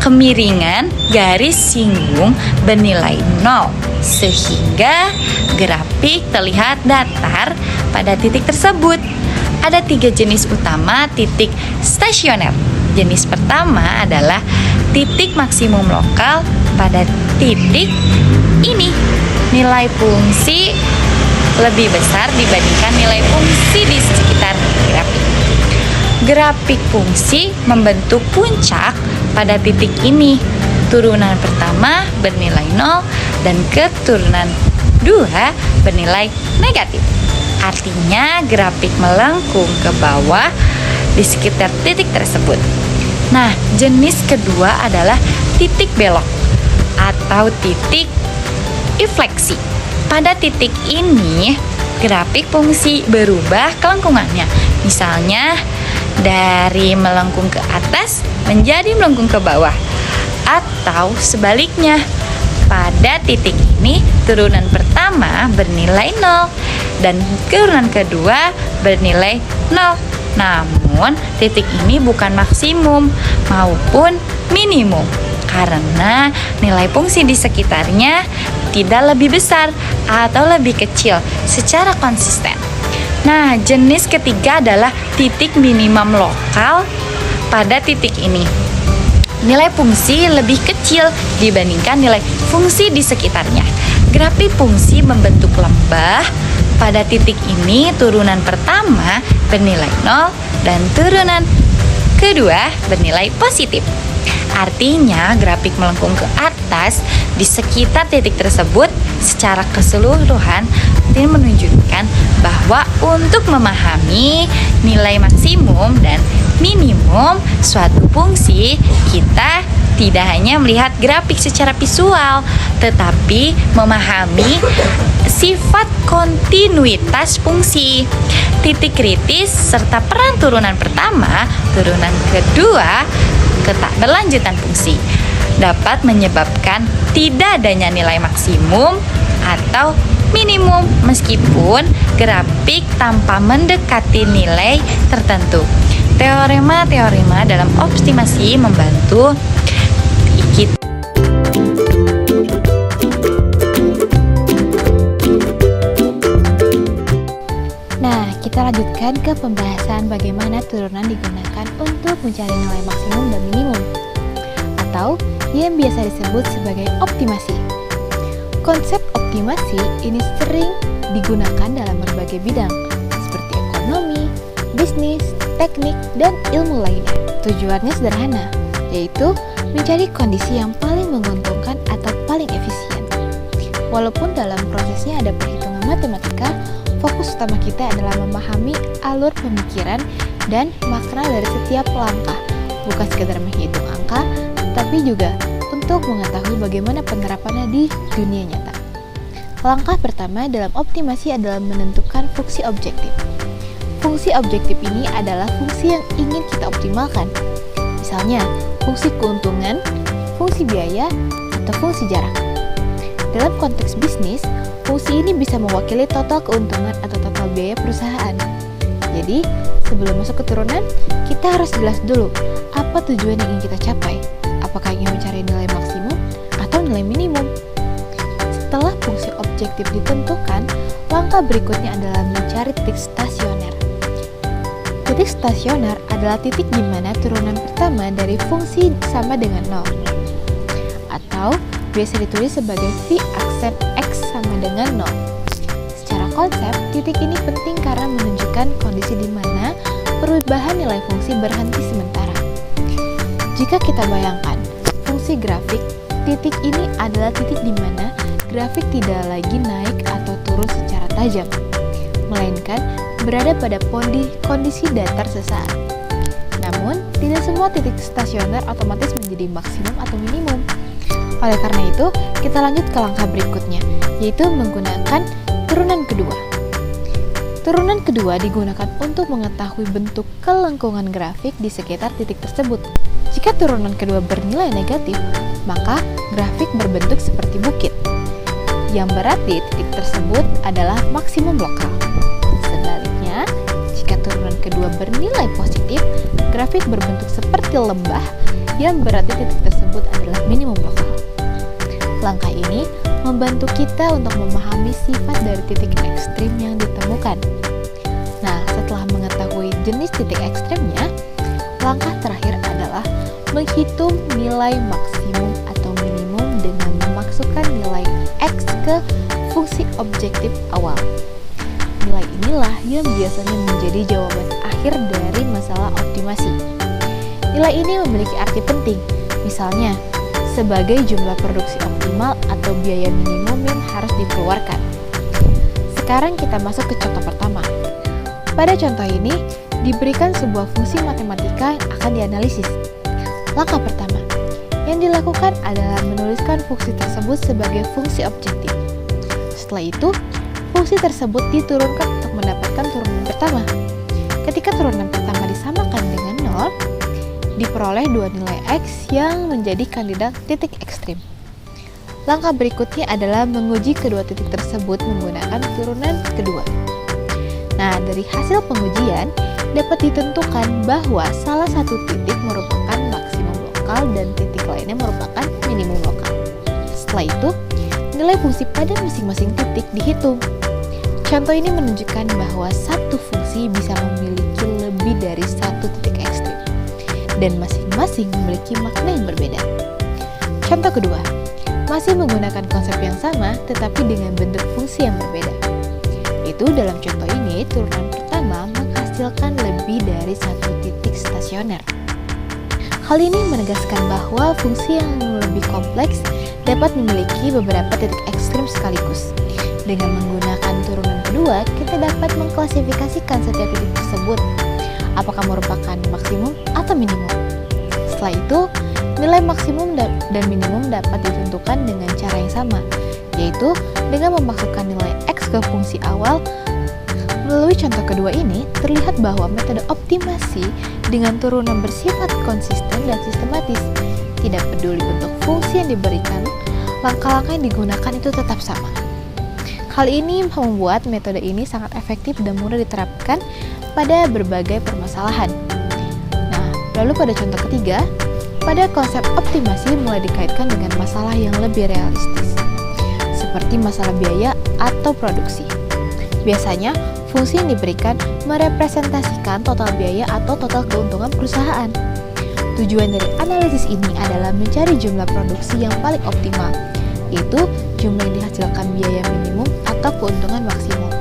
kemiringan garis singgung bernilai 0, sehingga grafik terlihat datar pada titik tersebut. Ada 3 jenis utama titik stasioner. Jenis pertama adalah titik maksimum lokal pada titik ini. Nilai fungsi lebih besar dibandingkan nilai fungsi di sekitar grafik. Grafik fungsi membentuk puncak pada titik ini. Turunan pertama bernilai 0 dan keturunan 2 bernilai negatif. Artinya grafik melengkung ke bawah di sekitar titik tersebut. Nah, jenis kedua adalah titik belok atau titik infleksi. Pada titik ini, grafik fungsi berubah kelengkungannya. Misalnya, dari melengkung ke atas menjadi melengkung ke bawah. Atau sebaliknya, pada titik ini turunan pertama bernilai 0 dan turunan kedua bernilai 0. Namun, titik ini bukan maksimum maupun minimum karena nilai fungsi di sekitarnya tidak lebih besar atau lebih kecil secara konsisten. Nah, jenis ketiga adalah titik minimum lokal pada titik ini. Nilai fungsi lebih kecil dibandingkan nilai fungsi di sekitarnya. Grafik fungsi membentuk lembah. Pada titik ini turunan pertama bernilai 0 dan turunan kedua bernilai positif. Artinya grafik melengkung ke atas di sekitar titik tersebut secara keseluruhan ini menunjukkan bahwa untuk memahami nilai maksimum dan minimum suatu fungsi, kita tidak hanya melihat grafik secara visual, tetapi memahami sifat kontinuitas fungsi, titik kritis, serta peran turunan pertama, turunan kedua, ketakberlanjutan fungsi dapat menyebabkan tidak adanya nilai maksimum atau minimum meskipun grafik tanpa mendekati nilai tertentu. Teorema-teorema dalam optimasi membantu kita. Nah, kita kita lanjutkan ke pembahasan bagaimana turunan digunakan untuk mencari nilai maksimum dan minimum, atau yang biasa disebut sebagai optimasi. Konsep optimasi ini sering digunakan dalam berbagai bidang, seperti ekonomi, bisnis, teknik, dan ilmu lainnya. Tujuannya sederhana, yaitu mencari kondisi yang paling menguntungkan atau paling efisien. Walaupun dalam prosesnya ada perhitungan matematika, fokus utama kita adalah memahami alur pemikiran dan makna dari setiap langkah, bukan sekedar menghitung angka, tapi juga untuk mengetahui bagaimana penerapannya di dunia nyata. Langkah pertama dalam optimasi adalah menentukan fungsi objektif. Fungsi objektif ini adalah fungsi yang ingin kita optimalkan. Misalnya, fungsi keuntungan, fungsi biaya, atau fungsi jarak. Dalam konteks bisnis, fungsi ini bisa mewakili total keuntungan atau total biaya perusahaan. Jadi, sebelum masuk ke turunan, kita harus jelas dulu apa tujuan yang ingin kita capai. Apakah ingin mencari nilai maksimum atau nilai minimum? Setelah fungsi objektif ditentukan, langkah berikutnya adalah mencari titik stasioner. Titik stasioner adalah titik di mana turunan pertama dari fungsi sama dengan 0, atau biasa ditulis sebagai V aksen X sama dengan 0. Secara konsep, titik ini penting karena menunjukkan kondisi di mana perubahan nilai fungsi berhenti sementara. Jika kita bayangkan fungsi grafik, titik ini adalah titik di mana grafik tidak lagi naik atau turun secara tajam, melainkan berada pada kondisi datar sesaat. Namun, tidak semua titik stasioner otomatis menjadi maksimum atau minimum. Oleh karena itu, kita lanjut ke langkah berikutnya, yaitu menggunakan turunan kedua. Turunan kedua digunakan untuk mengetahui bentuk kelengkungan grafik di sekitar titik tersebut. Jika turunan kedua bernilai negatif, maka grafik berbentuk seperti bukit, yang berarti titik tersebut adalah maksimum lokal. Sebaliknya, jika turunan kedua bernilai positif, grafik berbentuk seperti lembah, yang berarti titik tersebut adalah minimum lokal. Langkah ini membantu kita untuk memahami sifat dari titik ekstrim yang ditemukan. Nah, setelah mengetahui jenis titik ekstrimnya, langkah terakhir adalah menghitung nilai maksimum atau minimum dengan memasukkan nilai X ke fungsi objektif awal. Nilai inilah yang biasanya menjadi jawaban akhir dari masalah optimasi. Nilai ini memiliki arti penting, misalnya sebagai jumlah produksi optimal atau biaya minimum yang harus dikeluarkan. Sekarang kita masuk ke contoh pertama. Pada contoh ini, diberikan sebuah fungsi matematika yang akan dianalisis. Langkah pertama yang dilakukan adalah menuliskan fungsi tersebut sebagai fungsi objektif. Setelah itu, fungsi tersebut diturunkan untuk mendapatkan turunan pertama. Ketika turunan pertama disamakan dengan 0, diperoleh dua nilai X yang menjadi kandidat titik ekstrim. Langkah berikutnya adalah menguji kedua titik tersebut menggunakan turunan kedua. Nah, dari hasil pengujian dapat ditentukan bahwa salah satu titik merupakan maksimum lokal dan titik lainnya merupakan minimum lokal. Setelah itu, nilai fungsi pada masing-masing titik dihitung. Contoh ini menunjukkan bahwa satu fungsi bisa memiliki lebih dari satu titik ekstrim, dan masing-masing memiliki makna yang berbeda. Contoh kedua, masih menggunakan konsep yang sama tetapi dengan bentuk fungsi yang berbeda. Itu dalam contoh ini, turunan pertama menghasilkan lebih dari satu titik stasioner. Hal ini menegaskan bahwa fungsi yang lebih kompleks dapat memiliki beberapa titik ekstrim sekaligus. Dengan menggunakan turunan kedua, kita dapat mengklasifikasikan setiap titik tersebut, apakah merupakan maksimum atau minimum. Setelah itu, nilai maksimum dan minimum dapat ditentukan dengan cara yang sama, yaitu dengan memasukkan nilai X ke fungsi awal. Melalui contoh kedua ini, terlihat bahwa metode optimasi dengan turunan bersifat konsisten dan sistematis. Tidak peduli bentuk fungsi yang diberikan, langkah-langkah yang digunakan itu tetap sama. Hal ini membuat metode ini sangat efektif dan mudah diterapkan pada berbagai permasalahan. Nah, lalu pada contoh ketiga, pada konsep optimasi mulai dikaitkan dengan masalah yang lebih realistis, seperti masalah biaya atau produksi. Biasanya, fungsi yang diberikan merepresentasikan total biaya atau total keuntungan perusahaan. Tujuan dari analisis ini adalah mencari jumlah produksi yang paling optimal, yaitu jumlah yang dihasilkan biaya minimum atau keuntungan maksimum.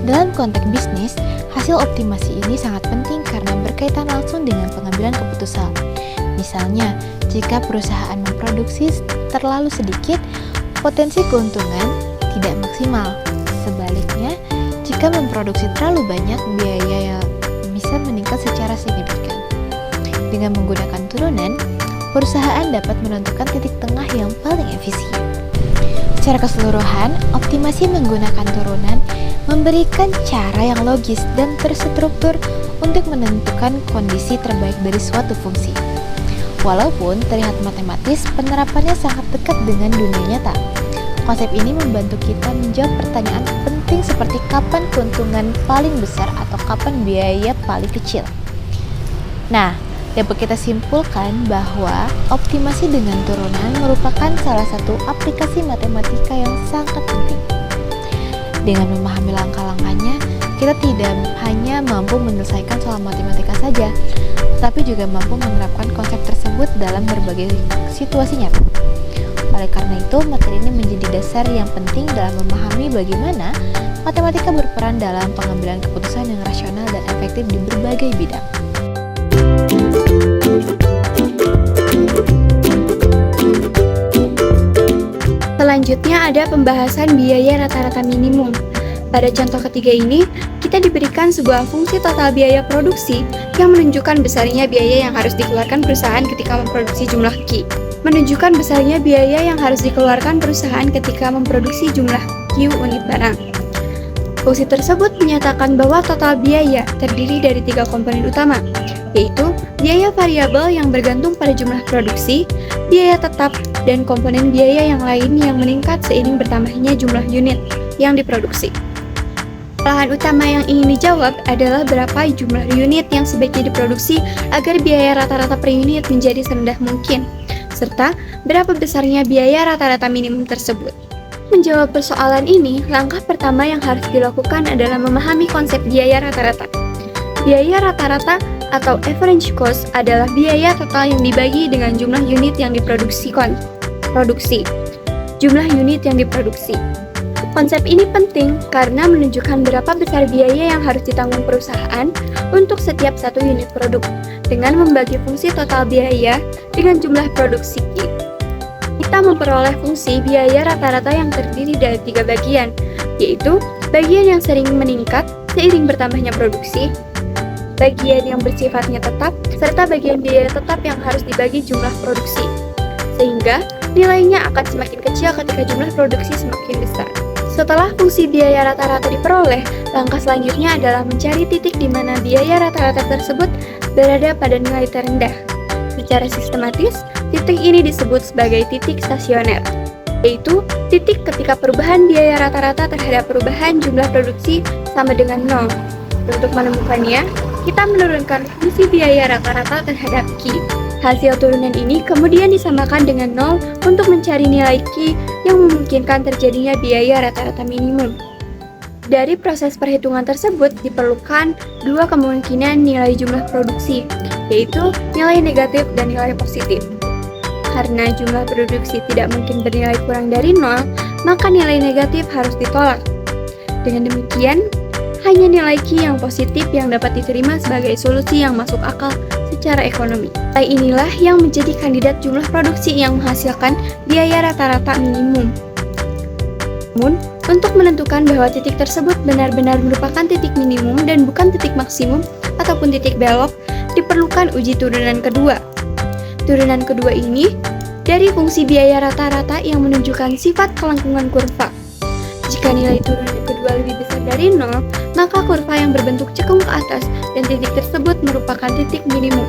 Dalam konteks bisnis, hasil optimasi ini sangat penting karena berkaitan langsung dengan pengambilan keputusan. Misalnya, jika perusahaan memproduksi terlalu sedikit, potensi keuntungan tidak maksimal. Sebaliknya, jika memproduksi terlalu banyak, biaya bisa meningkat secara signifikan. Dengan menggunakan turunan, perusahaan dapat menentukan titik tengah yang paling efisien. Secara keseluruhan, optimasi menggunakan turunan memberikan cara yang logis dan terstruktur untuk menentukan kondisi terbaik dari suatu fungsi. Walaupun terlihat matematis, penerapannya sangat dekat dengan dunia nyata. Konsep ini membantu kita menjawab pertanyaan penting seperti kapan keuntungan paling besar atau kapan biaya paling kecil. Nah, dapat kita simpulkan bahwa optimasi dengan turunan merupakan salah satu aplikasi matematika yang sangat penting. Dengan memahami langkah-langkahnya, kita tidak hanya mampu menyelesaikan soal matematika saja, tetapi juga mampu menerapkan konsep tersebut dalam berbagai situasi nyata. Oleh karena itu, materi ini menjadi dasar yang penting dalam memahami bagaimana matematika berperan dalam pengambilan keputusan yang rasional dan efektif di berbagai bidang. Selanjutnya ada pembahasan biaya rata-rata minimum. Pada contoh ketiga ini, kita diberikan sebuah fungsi total biaya produksi yang menunjukkan besarnya biaya yang harus dikeluarkan perusahaan ketika memproduksi jumlah Q. Menunjukkan besarnya biaya yang harus dikeluarkan perusahaan ketika memproduksi jumlah Q unit barang. Fungsi tersebut menyatakan bahwa total biaya terdiri dari 3 komponen utama, yaitu biaya variabel yang bergantung pada jumlah produksi, biaya tetap, dan komponen biaya yang lain yang meningkat seiring bertambahnya jumlah unit yang diproduksi. Permasalahan utama yang ingin dijawab adalah berapa jumlah unit yang sebaiknya diproduksi agar biaya rata-rata per unit menjadi serendah mungkin, serta berapa besarnya biaya rata-rata minimum tersebut. Menjawab persoalan ini, langkah pertama yang harus dilakukan adalah memahami konsep biaya rata-rata. Biaya rata-rata atau average cost adalah biaya total yang dibagi dengan jumlah unit yang diproduksi. Jumlah unit yang diproduksi. Konsep ini penting karena menunjukkan berapa besar biaya yang harus ditanggung perusahaan untuk setiap satu unit produk, dengan membagi fungsi total biaya dengan jumlah produksi Q. Kita memperoleh fungsi biaya rata-rata yang terdiri dari 3 bagian, yaitu bagian yang sering meningkat seiring bertambahnya produksi, bagian yang bersifatnya tetap, serta bagian biaya tetap yang harus dibagi jumlah produksi, sehingga nilainya akan semakin kecil ketika jumlah produksi semakin besar. Setelah fungsi biaya rata-rata diperoleh, langkah selanjutnya adalah mencari titik di mana biaya rata-rata tersebut berada pada nilai terendah. Secara sistematis, titik ini disebut sebagai titik stasioner, yaitu titik ketika perubahan biaya rata-rata terhadap perubahan jumlah produksi sama dengan 0. Untuk menemukannya, kita menurunkan fungsi biaya rata-rata terhadap Q. Hasil turunan ini kemudian disamakan dengan 0 untuk mencari nilai Q yang memungkinkan terjadinya biaya rata-rata minimum. Dari proses perhitungan tersebut diperlukan 2 kemungkinan nilai jumlah produksi, yaitu nilai negatif dan nilai positif. Karena jumlah produksi tidak mungkin bernilai kurang dari 0, maka nilai negatif harus ditolak. Dengan demikian, hanya nilai Q yang positif yang dapat diterima sebagai solusi yang masuk akal secara ekonomi. Nilai inilah yang menjadi kandidat jumlah produksi yang menghasilkan biaya rata-rata minimum. Namun, untuk menentukan bahwa titik tersebut benar-benar merupakan titik minimum dan bukan titik maksimum ataupun titik belok, diperlukan uji turunan kedua. Turunan kedua ini dari fungsi biaya rata-rata yang menunjukkan sifat kelengkungan kurva. Jika nilai turunan kedua lebih besar dari 0, maka kurva yang berbentuk cekung ke atas dan titik tersebut merupakan titik minimum.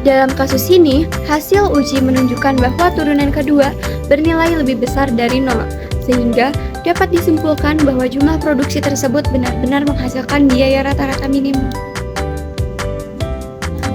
Dalam kasus ini, hasil uji menunjukkan bahwa turunan kedua bernilai lebih besar dari 0, sehingga dapat disimpulkan bahwa jumlah produksi tersebut benar-benar menghasilkan biaya rata-rata minimum.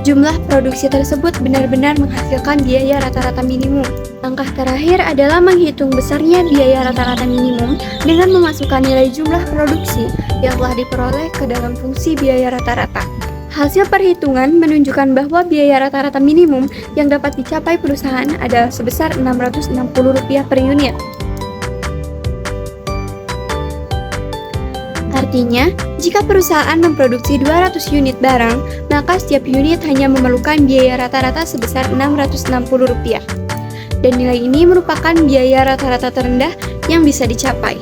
Jumlah produksi tersebut benar-benar menghasilkan biaya rata-rata minimum. Langkah terakhir adalah menghitung besarnya biaya rata-rata minimum dengan memasukkan nilai jumlah produksi yang telah diperoleh ke dalam fungsi biaya rata-rata. Hasil perhitungan menunjukkan bahwa biaya rata-rata minimum yang dapat dicapai perusahaan adalah sebesar Rp660 per unit. Artinya, jika perusahaan memproduksi 200 unit barang, maka setiap unit hanya memerlukan biaya rata-rata sebesar Rp660. Dan nilai ini merupakan biaya rata-rata terendah yang bisa dicapai.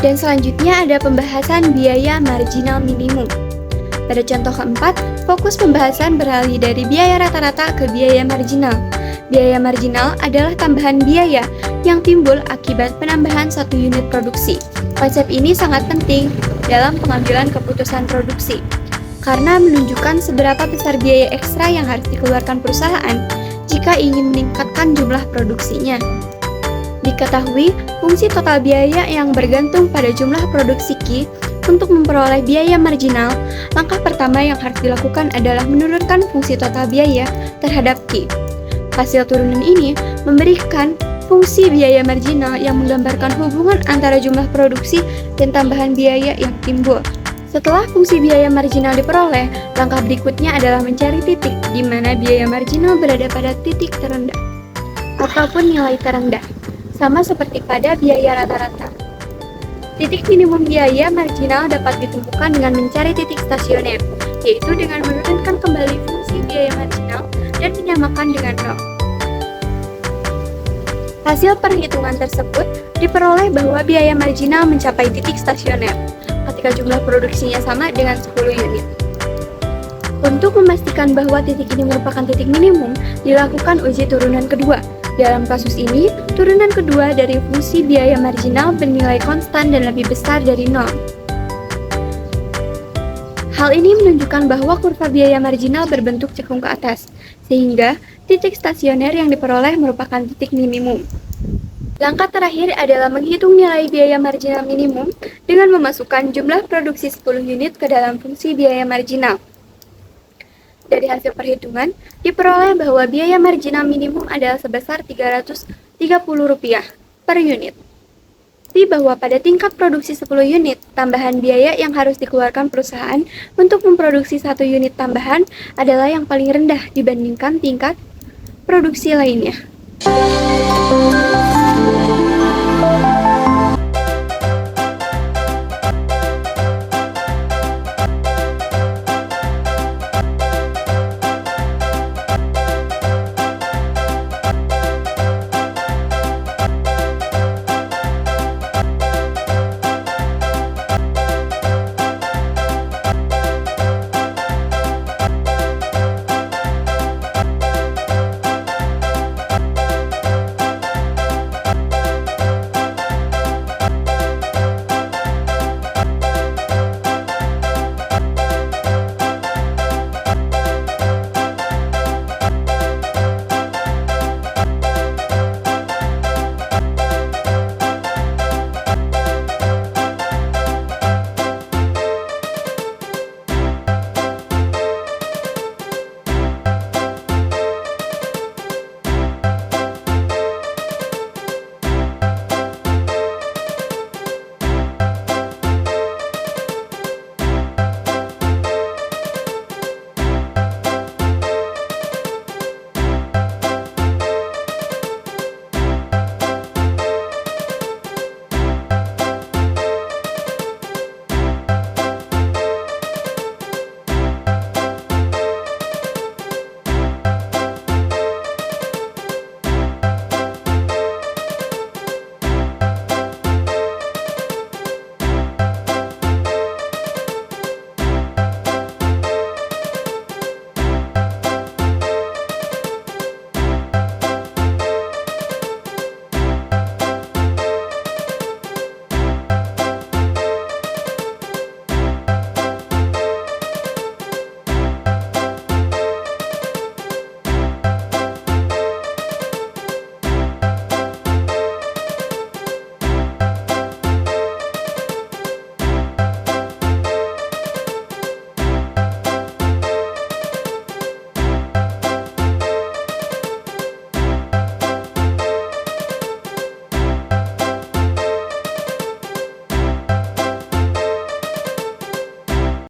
Dan selanjutnya ada pembahasan biaya marginal minimum. Pada contoh keempat, fokus pembahasan beralih dari biaya rata-rata ke biaya marginal. Biaya marginal adalah tambahan biaya yang timbul akibat penambahan satu unit produksi. Konsep ini sangat penting dalam pengambilan keputusan produksi, karena menunjukkan seberapa besar biaya ekstra yang harus dikeluarkan perusahaan jika ingin meningkatkan jumlah produksinya. Diketahui, fungsi total biaya yang bergantung pada jumlah produksi Q. Untuk memperoleh biaya marginal, langkah pertama yang harus dilakukan adalah menurunkan fungsi total biaya terhadap Q. Hasil turunan ini memberikan fungsi biaya marginal yang menggambarkan hubungan antara jumlah produksi dan tambahan biaya yang timbul. Setelah fungsi biaya marginal diperoleh, langkah berikutnya adalah mencari titik di mana biaya marginal berada pada titik terendah ataupun nilai terendah, sama seperti pada biaya rata-rata. Titik minimum biaya marginal dapat ditemukan dengan mencari titik stasioner, yaitu dengan menurunkan kembali fungsi biaya marginal dan menyamakan dengan nol. Hasil perhitungan tersebut diperoleh bahwa biaya marginal mencapai titik stasioner ketika jumlah produksinya sama dengan 10 unit. Untuk memastikan bahwa titik ini merupakan titik minimum, dilakukan uji turunan kedua. Dalam kasus ini, turunan kedua dari fungsi biaya marginal bernilai konstan dan lebih besar dari 0. Hal ini menunjukkan bahwa kurva biaya marginal berbentuk cekung ke atas, sehingga titik stasioner yang diperoleh merupakan titik minimum. Langkah terakhir adalah menghitung nilai biaya marginal minimum dengan memasukkan jumlah produksi 10 unit ke dalam fungsi biaya marginal. Dari hasil perhitungan, diperoleh bahwa biaya marginal minimum adalah sebesar Rp330 per unit. Di bahwa pada tingkat produksi 10 unit, tambahan biaya yang harus dikeluarkan perusahaan untuk memproduksi 1 unit tambahan adalah yang paling rendah dibandingkan tingkat produksi lainnya.